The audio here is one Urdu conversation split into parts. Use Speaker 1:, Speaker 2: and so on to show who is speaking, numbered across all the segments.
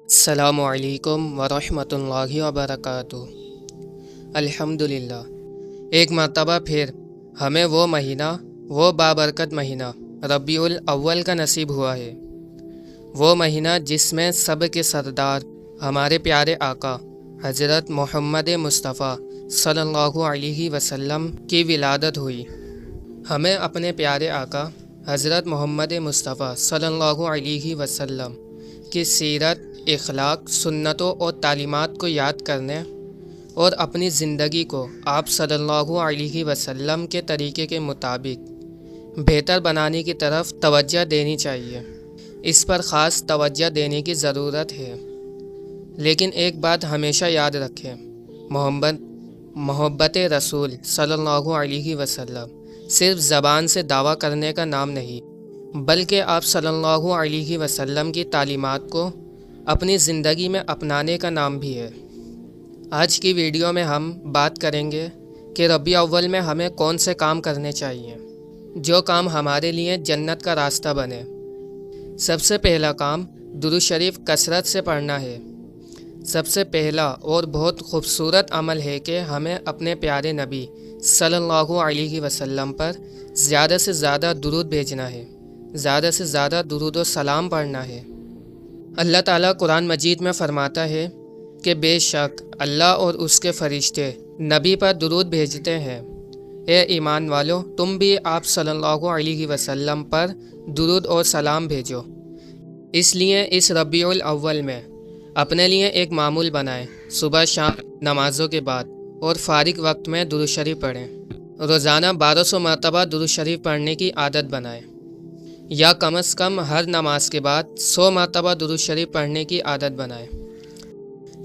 Speaker 1: السلام علیکم ورحمۃ اللہ وبرکاتہ۔ الحمدللہ، ایک مرتبہ پھر ہمیں وہ بابرکت مہینہ ربیع الاول کا نصیب ہوا ہے۔ وہ مہینہ جس میں سب کے سردار ہمارے پیارے آقا حضرت محمد مصطفیٰ صلی اللہ علیہ وسلم کی ولادت ہوئی۔ ہمیں اپنے پیارے آقا حضرت محمد مصطفیٰ صلی اللہ علیہ وسلم کی سیرت، اخلاق، سنتوں اور تعلیمات کو یاد کرنے اور اپنی زندگی کو آپ صلی اللہ علیہ وسلم کے طریقے کے مطابق بہتر بنانے کی طرف توجہ دینی چاہیے۔ اس پر خاص توجہ دینے کی ضرورت ہے۔ لیکن ایک بات ہمیشہ یاد رکھیں، محبت رسول صلی اللہ علیہ وسلم صرف زبان سے دعویٰ کرنے کا نام نہیں، بلکہ آپ صلی اللہ علیہ وسلم کی تعلیمات کو اپنی زندگی میں اپنانے کا نام بھی ہے۔ آج کی ویڈیو میں ہم بات کریں گے کہ ربیع اول میں ہمیں کون سے کام کرنے چاہیے جو کام ہمارے لیے جنت کا راستہ بنے۔ سب سے پہلا کام درود شریف کثرت سے پڑھنا ہے۔ سب سے پہلا اور بہت خوبصورت عمل ہے کہ ہمیں اپنے پیارے نبی صلی اللہ علیہ وسلم پر زیادہ سے زیادہ درود بھیجنا ہے، زیادہ سے زیادہ درود و سلام پڑھنا ہے۔ اللہ تعالیٰ قرآن مجید میں فرماتا ہے کہ بے شک اللہ اور اس کے فرشتے نبی پر درود بھیجتے ہیں۔ اے ایمان والو، تم بھی آپ صلی اللہ علیہ وسلم پر درود اور سلام بھیجو۔ اس لیے اس ربیع الاول میں اپنے لیے ایک معمول بنائیں، صبح شام نمازوں کے بعد اور فارغ وقت میں درود شریف پڑھیں۔ روزانہ 1200 مرتبہ درود شریف پڑھنے کی عادت بنائیں، یا کم از کم ہر نماز کے بعد 100 مرتبہ درود شریف پڑھنے کی عادت بنائیں۔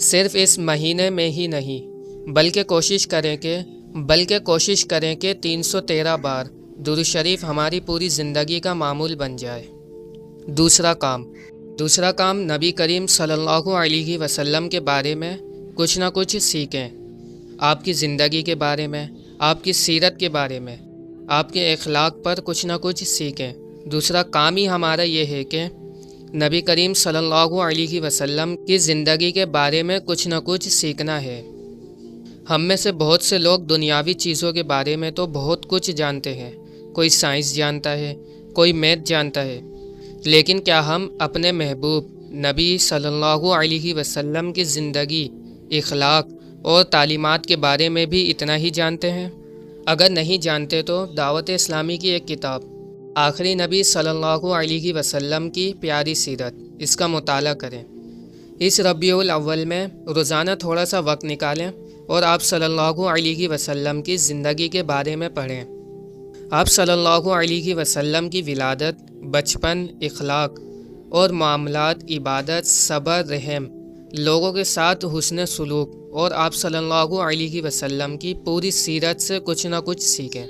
Speaker 1: صرف اس مہینے میں ہی نہیں، بلکہ کوشش کریں کہ 313 بار درود شریف ہماری پوری زندگی کا معمول بن جائے۔ دوسرا کام نبی کریم صلی اللہ علیہ وسلم کے بارے میں کچھ نہ کچھ سیکھیں۔ آپ کی زندگی کے بارے میں، آپ کی سیرت کے بارے میں، آپ کے اخلاق پر کچھ نہ کچھ سیکھیں۔ دوسرا کام ہی ہمارا یہ ہے کہ نبی کریم صلی اللہ علیہ وسلم کی زندگی کے بارے میں کچھ نہ کچھ سیکھنا ہے۔ ہم میں سے بہت سے لوگ دنیاوی چیزوں کے بارے میں تو بہت کچھ جانتے ہیں، کوئی سائنس جانتا ہے، کوئی میتھ جانتا ہے، لیکن کیا ہم اپنے محبوب نبی صلی اللہ علیہ وسلم کی زندگی، اخلاق اور تعلیمات کے بارے میں بھی اتنا ہی جانتے ہیں؟ اگر نہیں جانتے تو دعوت اسلامی کی ایک کتاب آخری نبی صلی اللہ علیہ وسلم کی پیاری سیرت، اس کا مطالعہ کریں۔ اس ربیع الاول میں روزانہ تھوڑا سا وقت نکالیں اور آپ صلی اللہ علیہ وسلم کی زندگی کے بارے میں پڑھیں۔ آپ صلی اللہ علیہ وسلم کی ولادت، بچپن، اخلاق اور معاملات، عبادت، صبر، رحم، لوگوں کے ساتھ حسن سلوک اور آپ صلی اللہ علیہ وسلم کی پوری سیرت سے کچھ نہ کچھ سیکھیں۔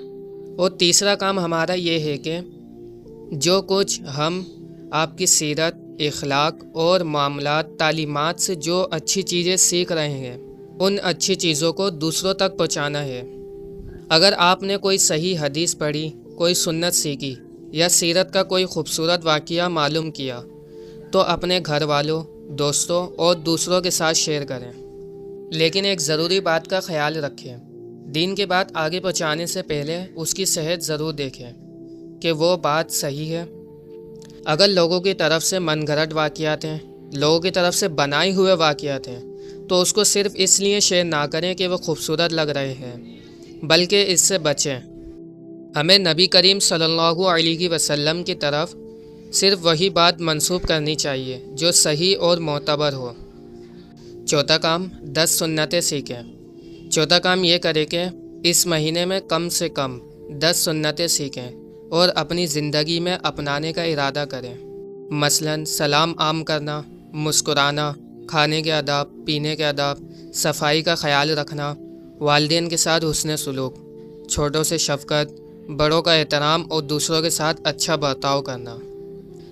Speaker 1: اور تیسرا کام ہمارا یہ ہے کہ جو کچھ ہم آپ کی سیرت، اخلاق اور معاملات، تعلیمات سے جو اچھی چیزیں سیکھ رہے ہیں، ان اچھی چیزوں کو دوسروں تک پہنچانا ہے۔ اگر آپ نے کوئی صحیح حدیث پڑھی، کوئی سنت سیکھی یا سیرت کا کوئی خوبصورت واقعہ معلوم کیا تو اپنے گھر والوں، دوستوں اور دوسروں کے ساتھ شیئر کریں۔ لیکن ایک ضروری بات کا خیال رکھیں، دین کی بات آگے پہنچانے سے پہلے اس کی صحت ضرور دیکھیں کہ وہ بات صحیح ہے۔ اگر لوگوں کی طرف سے من گھڑت واقعات ہیں، لوگوں کی طرف سے بنائے ہوئے واقعات ہیں، تو اس کو صرف اس لیے شیئر نہ کریں کہ وہ خوبصورت لگ رہے ہیں، بلکہ اس سے بچیں۔ ہمیں نبی کریم صلی اللہ علیہ وسلم کی طرف صرف وہی بات منسوب کرنی چاہیے جو صحیح اور معتبر ہو۔ چوتھا کام 10 سنتیں سیکھیں۔ چوتھا کام یہ کرے کہ اس مہینے میں کم سے کم 10 سنتیں سیکھیں اور اپنی زندگی میں اپنانے کا ارادہ کریں۔ مثلاً سلام عام کرنا، مسکرانا، کھانے کے آداب، پینے کے آداب، صفائی کا خیال رکھنا، والدین کے ساتھ حسن سلوک، چھوٹوں سے شفقت، بڑوں کا احترام اور دوسروں کے ساتھ اچھا برتاؤ کرنا۔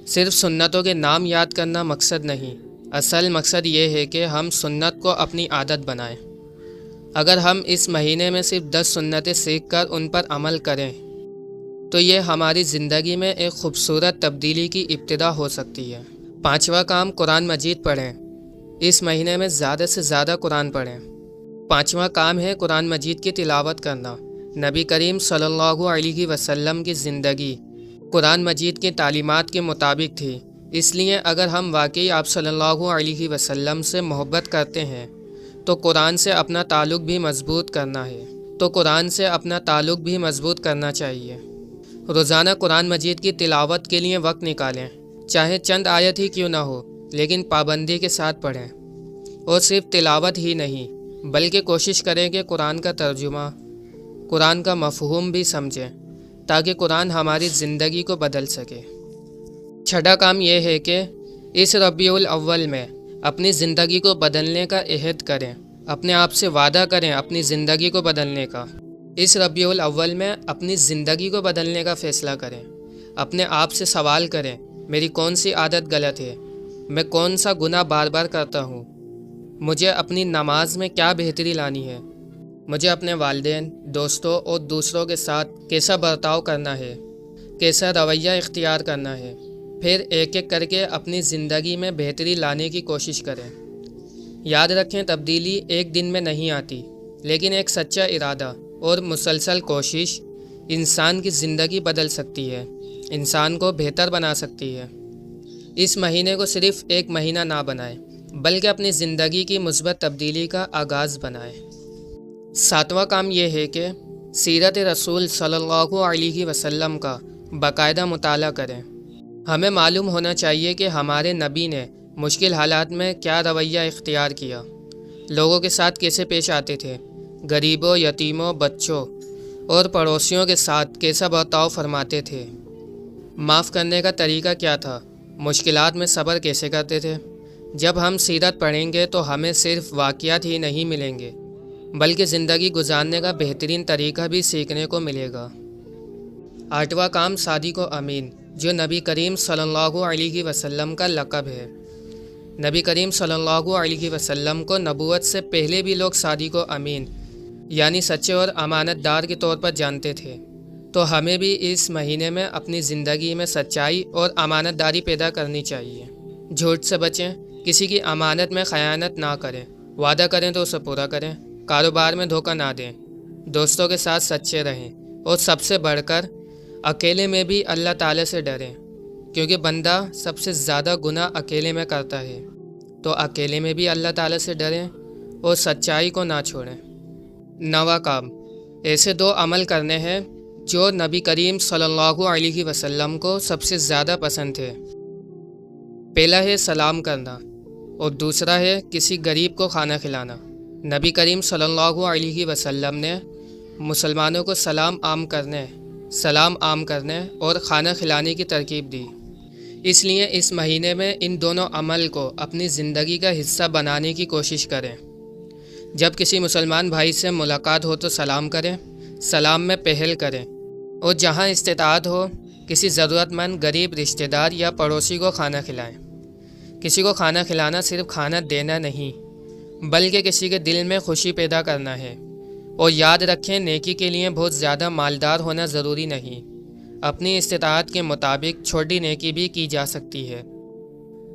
Speaker 1: صرف سنتوں کے نام یاد کرنا مقصد نہیں، اصل مقصد یہ ہے کہ ہم سنت کو اپنی عادت بنائیں۔ اگر ہم اس مہینے میں صرف 10 سنتیں سیکھ کر ان پر عمل کریں تو یہ ہماری زندگی میں ایک خوبصورت تبدیلی کی ابتدا ہو سکتی ہے۔ پانچواں کام قرآن مجید پڑھیں۔ اس مہینے میں زیادہ سے زیادہ قرآن پڑھیں۔ پانچواں کام ہے قرآن مجید کی تلاوت کرنا۔ نبی کریم صلی اللہ علیہ وسلم کی زندگی قرآن مجید کی تعلیمات کے مطابق تھی، اس لیے اگر ہم واقعی آپ صلی اللہ علیہ وسلم سے محبت کرتے ہیں تو قرآن سے اپنا تعلق بھی مضبوط کرنا چاہیے۔ روزانہ قرآن مجید کی تلاوت کے لیے وقت نکالیں، چاہے چند آیت ہی کیوں نہ ہو، لیکن پابندی کے ساتھ پڑھیں۔ اور صرف تلاوت ہی نہیں بلکہ کوشش کریں کہ قرآن کا ترجمہ، قرآن کا مفہوم بھی سمجھیں تاکہ قرآن ہماری زندگی کو بدل سکے۔ چھٹا کام یہ ہے کہ اس ربیع الاول میں اپنی زندگی کو بدلنے کا عہد کریں، اپنے آپ سے وعدہ کریں اپنی زندگی کو بدلنے کا۔ اس ربیع الاول میں اپنی زندگی کو بدلنے کا فیصلہ کریں، اپنے آپ سے سوال کریں، میری کون سی عادت غلط ہے، میں کون سا گناہ بار بار کرتا ہوں، مجھے اپنی نماز میں کیا بہتری لانی ہے، مجھے اپنے والدین، دوستوں اور دوسروں کے ساتھ کیسا برتاؤ کرنا ہے، کیسا رویہ اختیار کرنا ہے۔ پھر ایک ایک کر کے اپنی زندگی میں بہتری لانے کی کوشش کریں۔ یاد رکھیں، تبدیلی ایک دن میں نہیں آتی، لیکن ایک سچا ارادہ اور مسلسل کوشش انسان کی زندگی بدل سکتی ہے، انسان کو بہتر بنا سکتی ہے۔ اس مہینے کو صرف ایک مہینہ نہ بنائیں بلکہ اپنی زندگی کی مثبت تبدیلی کا آغاز بنائیں۔ ساتواں کام یہ ہے کہ سیرت رسول صلی اللہ علیہ وسلم کا باقاعدہ مطالعہ کریں۔ ہمیں معلوم ہونا چاہیے کہ ہمارے نبی نے مشکل حالات میں کیا رویہ اختیار کیا، لوگوں کے ساتھ کیسے پیش آتے تھے، غریبوں، یتیموں، بچوں اور پڑوسیوں کے ساتھ کیسا برتاؤ فرماتے تھے، معاف کرنے کا طریقہ کیا تھا، مشکلات میں صبر کیسے کرتے تھے۔ جب ہم سیرت پڑھیں گے تو ہمیں صرف واقعات ہی نہیں ملیں گے بلکہ زندگی گزارنے کا بہترین طریقہ بھی سیکھنے کو ملے گا۔ آٹھواں کام صادق و امین، جو نبی کریم صلی اللہ علیہ وسلم کا لقب ہے۔ نبی کریم صلی اللہ علیہ وسلم کو نبوت سے پہلے بھی لوگ صادق و امین یعنی سچے اور امانت دار کے طور پر جانتے تھے، تو ہمیں بھی اس مہینے میں اپنی زندگی میں سچائی اور امانت داری پیدا کرنی چاہیے۔ جھوٹ سے بچیں، کسی کی امانت میں خیانت نہ کریں، وعدہ کریں تو اسے پورا کریں، کاروبار میں دھوکہ نہ دیں، دوستوں کے ساتھ سچے رہیں، اور سب سے بڑھ کر اکیلے میں بھی اللہ تعالیٰ سے ڈریں، کیونکہ بندہ سب سے زیادہ گناہ اکیلے میں کرتا ہے، تو اکیلے میں بھی اللہ تعالیٰ سے ڈریں اور سچائی کو نہ چھوڑیں۔ نواں کام، ایسے دو عمل کرنے ہیں جو نبی کریم صلی اللہ علیہ وسلم کو سب سے زیادہ پسند تھے۔ پہلا ہے سلام کرنا اور دوسرا ہے کسی غریب کو کھانا کھلانا۔ نبی کریم صلی اللہ علیہ وسلم نے مسلمانوں کو سلام عام کرنے اور کھانا کھلانے کی ترغیب دی، اس لیے اس مہینے میں ان دونوں عمل کو اپنی زندگی کا حصہ بنانے کی کوشش کریں۔ جب کسی مسلمان بھائی سے ملاقات ہو تو سلام کریں، سلام میں پہل کریں، اور جہاں استطاعت ہو کسی ضرورت مند غریب رشتہ دار یا پڑوسی کو کھانا کھلائیں۔ کسی کو کھانا کھلانا صرف کھانا دینا نہیں بلکہ کسی کے دل میں خوشی پیدا کرنا ہے۔ اور یاد رکھیں، نیکی کے لیے بہت زیادہ مالدار ہونا ضروری نہیں، اپنی استطاعت کے مطابق چھوٹی نیکی بھی کی جا سکتی ہے۔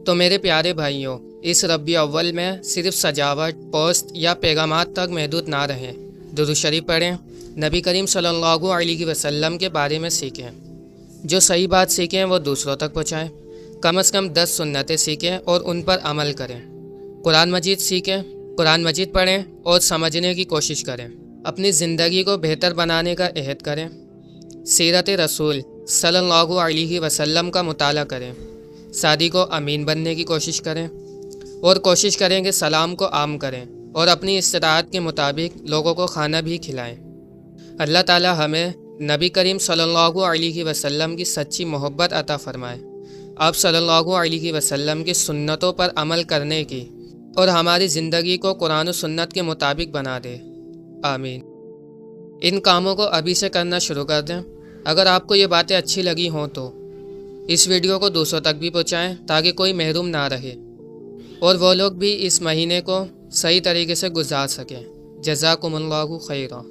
Speaker 1: تو میرے پیارے بھائیوں، اس ربیع اول میں صرف سجاوٹ، پوسٹ یا پیغامات تک محدود نہ رہیں، درود شریف پڑھیں، نبی کریم صلی اللہ علیہ وسلم کے بارے میں سیکھیں، جو صحیح بات سیکھیں وہ دوسروں تک پہنچائیں، کم از کم 10 سنتیں سیکھیں اور ان پر عمل کریں، قرآن مجید سیکھیں، قرآن مجید پڑھیں اور سمجھنے کی کوشش کریں، اپنی زندگی کو بہتر بنانے کا عہد کریں، سیرت رسول صلی اللہ علیہ وسلم کا مطالعہ کریں، صادق و امین بننے کی کوشش کریں، اور کوشش کریں کہ سلام کو عام کریں اور اپنی استطاعت کے مطابق لوگوں کو کھانا بھی کھلائیں۔ اللہ تعالی ہمیں نبی کریم صلی اللہ علیہ وسلم کی سچی محبت عطا فرمائے، آپ صلی اللہ علیہ وسلم کی سنتوں پر عمل کرنے کی اور ہماری زندگی کو قرآن و سنت کے مطابق بنا دے، آمین۔ ان کاموں کو ابھی سے کرنا شروع کر دیں۔ اگر آپ کو یہ باتیں اچھی لگی ہوں تو اس ویڈیو کو دوسروں تک بھی پہنچائیں تاکہ کوئی محروم نہ رہے اور وہ لوگ بھی اس مہینے کو صحیح طریقے سے گزار سکیں۔ جزاکم اللہ خیرا۔